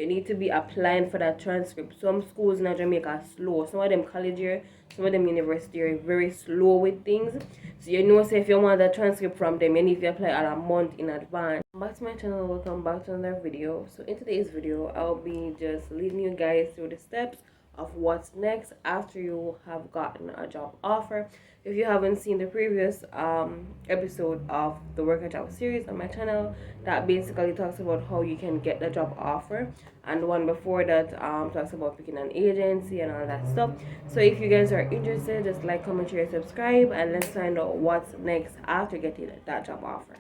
You need to be applying for that transcript. Some schools in Jamaica are slow. Some of them college here, some of them university are very slow with things. So you know, say if you want that transcript from them, you need to apply a month in advance. Back to my channel, welcome back to another video. So in today's video, I'll be just leading you guys through the steps of what's next after you have gotten a job offer. If you haven't seen the previous episode of the Work and Travel series on my channel, that basically talks about how you can get the job offer, and the one before that talks about picking an agency and all that stuff. So if you guys are interested, just like, comment, share, subscribe, and let's find out what's next after getting that job offer.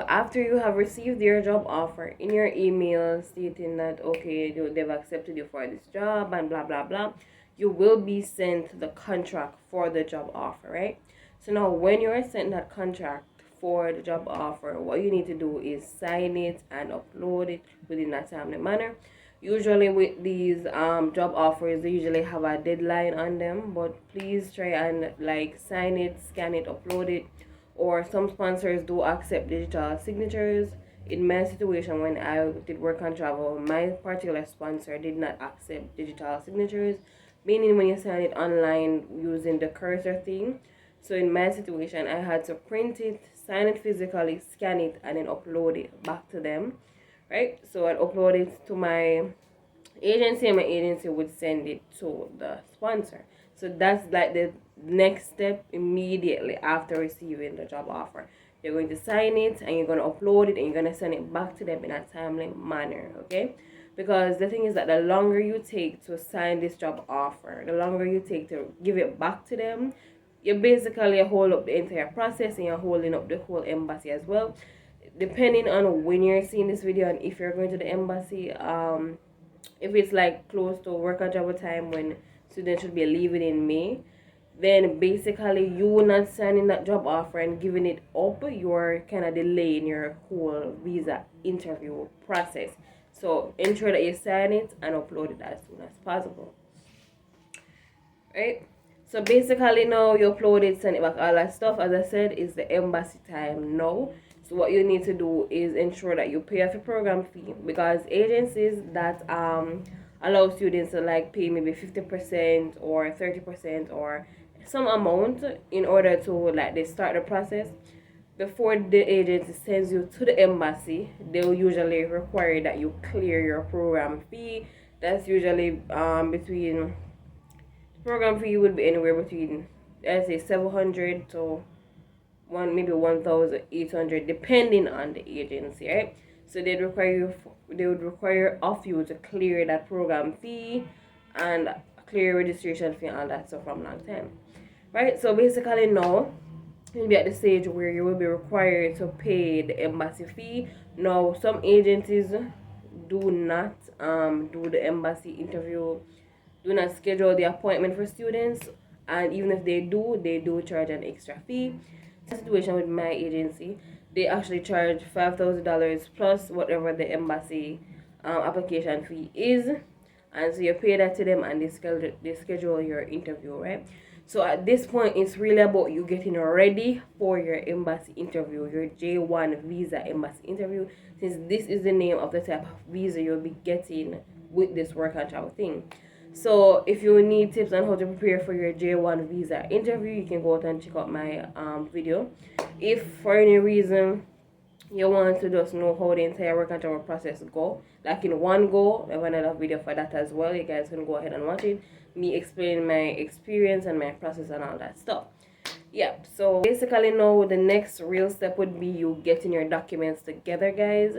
After you have received your job offer in your email stating that okay, they've accepted you for this job and blah blah blah, you will be sent the contract for the job offer, right? So now when you're sent that contract for the job offer, what you need to do is sign it and upload it within that timely manner. Usually with these job offers, they usually have a deadline on them, but please try and like sign it, scan it, upload it. Or some sponsors do accept digital signatures. In my situation, when I did Work and Travel, my particular sponsor did not accept digital signatures, meaning when you sign it online using the cursor thing. So in my situation, I had to print it, sign it physically, scan it, and then upload it back to them, right? So I'd upload it to my agency, and my agency would send it to the sponsor. So that's like the next step immediately after receiving the job offer. You're going to sign it and you're going to upload it and you're going to send it back to them in a timely manner, okay? Because the thing is that the longer you take to sign this job offer, the longer you take to give it back to them, you basically hold up the entire process and you're holding up the whole embassy as well. Depending on when you're seeing this video and if you're going to the embassy, if it's like close to Work and Travel time when students should be leaving in May, then basically you not signing that job offer and giving it up, you're kind of delaying your whole visa interview process. So ensure that you sign it and upload it as soon as possible, right? So basically now you upload it, send it back, all that stuff, as I said, is the embassy time now. So what you need to do is ensure that you pay off your program fee, because agencies that allow students to like pay maybe 50% or 30% or some amount in order to like they start the process, before the agency sends you to the embassy, they will usually require that you clear your program fee. That's usually between, program fee would be anywhere between, let's say, 700 to maybe 1,800 depending on the agency, right? So they would require of you to clear that program fee and clear registration fee and all that stuff from long time, right? So basically now you'll be at the stage where you will be required to pay the embassy fee. Now some agencies do not do the embassy interview, do not schedule the appointment for students, and even if they do charge an extra fee. The situation with my agency, they actually charge $5,000 plus whatever the embassy application fee is, and so you pay that to them and they schedule your interview, right? So at this point, it's really about you getting ready for your embassy interview, your J1 visa embassy interview, since this is the name of the type of visa you'll be getting with this Work and Travel thing. So if you need tips on how to prepare for your J1 visa interview, you can go out and check out my video. If for any reason you want to just know how the entire Work and Travel process go, like in one go, I have another video for that as well. You guys can go ahead and watch it, me explaining my experience and my process and all that stuff. Yep, so basically now the next real step would be you getting your documents together, guys.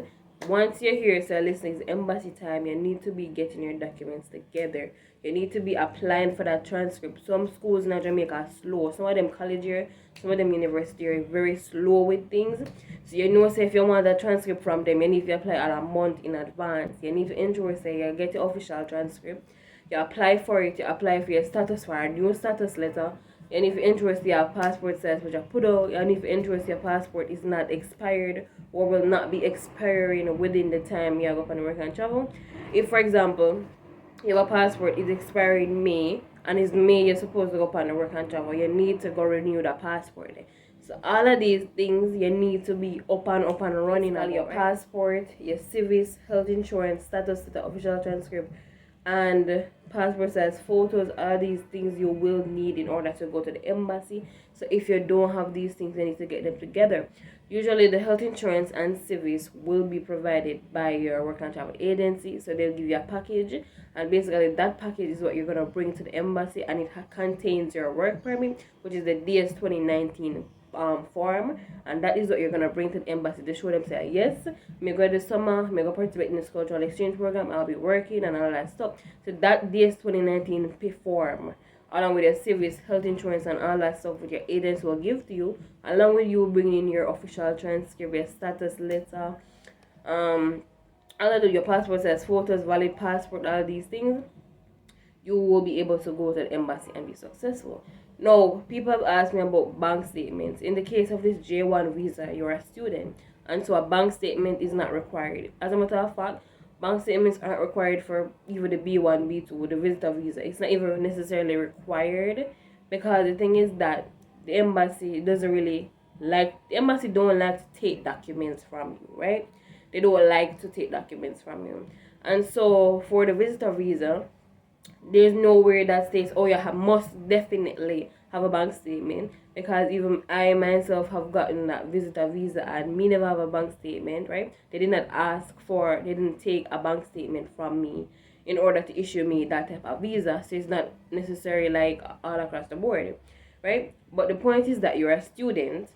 Once you're here, so listen, it's embassy time, you need to be getting your documents together. You need to be applying for that transcript. Some schools in Jamaica are slow. Some of them college here, some of them university are very slow with things. So you know, say if you want that transcript from them, you need to apply a month in advance. You need to ensure, say, you get your official transcript. You apply for it, you apply for your status for a new status letter, And if you're interested, your passport size which I put out, and if you're interested, your passport is not expired or will not be expiring within the time you go on work and travel. If, for example, your passport is expiring May, and it's May you're supposed to go on the work and travel, you need to go renew the passport. So all of these things you need to be up and running on your passport, your civis, health insurance, status to the official transcript, and passport size photos. All these things you will need in order to go to the embassy. So if you don't have these things, you need to get them together. Usually the health insurance and civis will be provided by your work and travel agency, so they'll give you a package, and basically that package is what you're going to bring to the embassy, and it contains your work permit, which is the DS 2019 form, and that is what you're gonna bring to the embassy to show them, say, yes, me go this summer, me go participate in this cultural exchange program, I'll be working and all that stuff. So that DS 2019 form, along with your civis, health insurance, and all that stuff, which your agents will give to you, along with you bringing in your official transcript, your status letter, all of your passport size photos, valid passport, all these things, you will be able to go to the embassy and be successful. Now, people have asked me about bank statements. In the case of this J1 visa, you're a student, and so a bank statement is not required. As a matter of fact, bank statements aren't required for even the B1, B2, the visitor visa. It's not even necessarily required, because the thing is that the embassy don't like to take documents from you, right? They don't like to take documents from you. And so for the visitor visa, there's nowhere that states, oh, you must definitely have a bank statement, because even I myself have gotten that visitor visa and me never have a bank statement, right? They didn't take a bank statement from me in order to issue me that type of visa. So it's not necessarily like all across the board, right? But the point is that you're a student,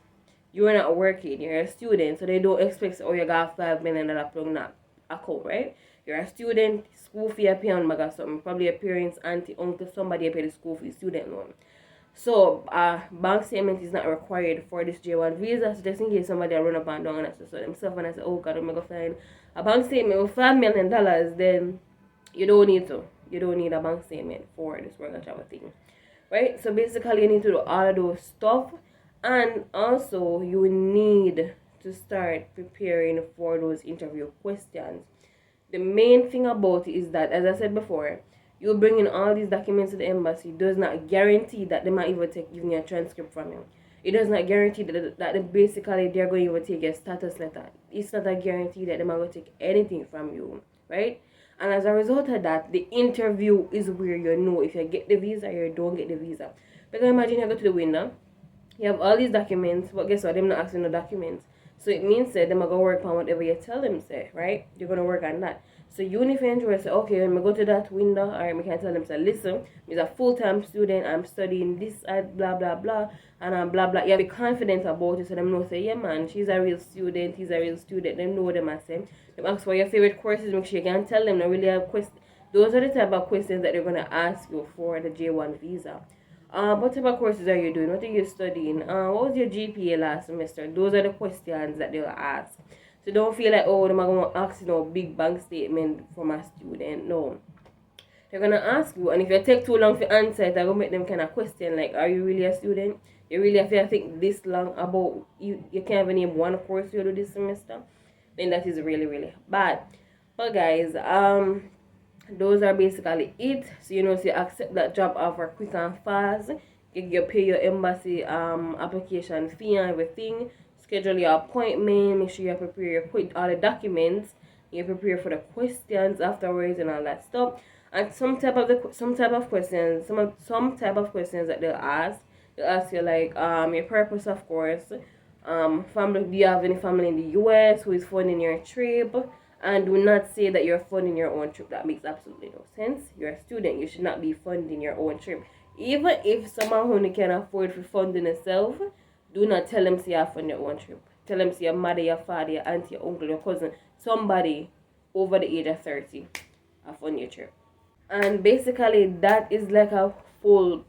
you're not working, you're a student, so they don't expect, oh, you got $5 million plug that account, right? You're a student, school fee you pay on bag or something, probably your parents, auntie, uncle, somebody pay the school fee, student loan. So bank statement is not required for this J1 visa. So just in case somebody run up and down and I say so themselves, and I say, oh God, I'm gonna find a bank statement with $5 million, then you don't need a bank statement for this work and travel thing, right? So basically you need to do all of those stuff, and also you need to start preparing for those interview questions. The main thing about it is that, as I said before, you bring in all these documents to the embassy does not guarantee that they might even take even a transcript from you. It does not guarantee that they're going to take your status letter. It's not a guarantee that they might take anything from you, right? And as a result of that, the interview is where you know if you get the visa or you don't get the visa. Because imagine you go to the window, you have all these documents, but guess what? They're not asking the documents. So it means that they're going to work on whatever you tell them, say, right? You're going to work on that. So you if you're interested, okay, when we go to that window, or we can tell them, say, listen, I'm a full-time student, I'm studying this, blah, blah, blah, and I'm blah, blah. You have to be confident about it, so them know, say, yeah, man, she's a real student, he's a real student. Them know them, I say. Them ask for your favorite courses, make sure you can tell them, they really have questions. Those are the type of questions that they're going to ask you for the J1 visa. What type of courses are you doing? What are you studying? What was your GPA last semester? Those are the questions that they'll ask. So don't feel like, oh, they're going to ask, big bank statement from a student. No. They're going to ask you, and if you take too long to answer it, they're going to make them kind of question, like, are you really a student? You really have to think this long about, you can't even name one course you do this semester? Then that is really, really bad. But guys, those are basically it. So so you accept that job offer quick and fast. You pay your embassy application fee and everything. Schedule your appointment. Make sure you prepare all the documents. You prepare for the questions afterwards and all that stuff. And some type of questions that they'll ask. They'll ask you like your purpose, of course. Family. Do you have any family in the U.S. who is funding your trip? And do not say that you're funding your own trip. That makes absolutely no sense. You're a student. You should not be funding your own trip. Even if someone who can afford for funding itself, do not tell them say you fund your own trip. Tell them say your mother, your father, your auntie, your uncle, your cousin, somebody over the age of 30 fund your trip. And basically that is like a full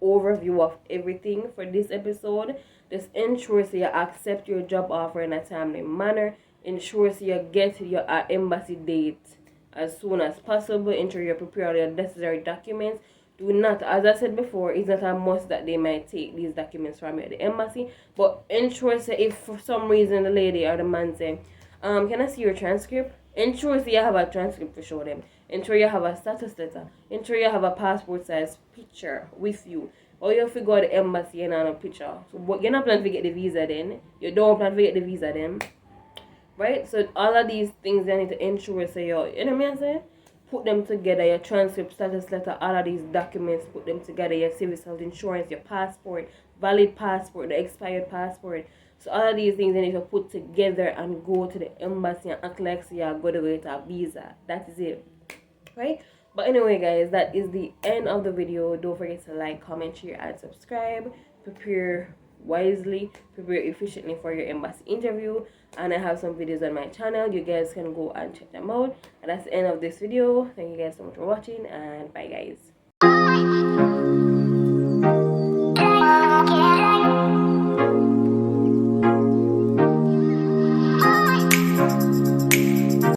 overview of everything for this episode. Just ensure so you accept your job offer in a timely manner. Ensure so you get your embassy date as soon as possible. Ensure you prepare all your necessary documents. do not, as I said before, it's not a must that they might take these documents from you at the embassy, but ensure say if for some reason the lady or the man say, can I see your transcript? Ensure say you have a transcript to show them. Ensure you have a status letter. Ensure you have a passport size picture with you. Or you have to go to the embassy and have a picture. So what you're not planning to get the visa then. You don't plan to get the visa then. Right? So all of these things you need to ensure say you know what I'm saying? Put them together, your transcript, status letter, all of these documents, put them together, your civil health insurance, your passport, valid passport, the expired passport. So all of these things you need to put together and go to the embassy and act like you're going to get a visa. That is it. Right? But anyway guys, that is the end of the video. Don't forget to like, comment, share, and subscribe. Prepare wisely, prepare efficiently for your embassy interview, and I have some videos on my channel. You guys can go and check them out. And that's the end of this video. Thank you guys so much for watching, and bye guys.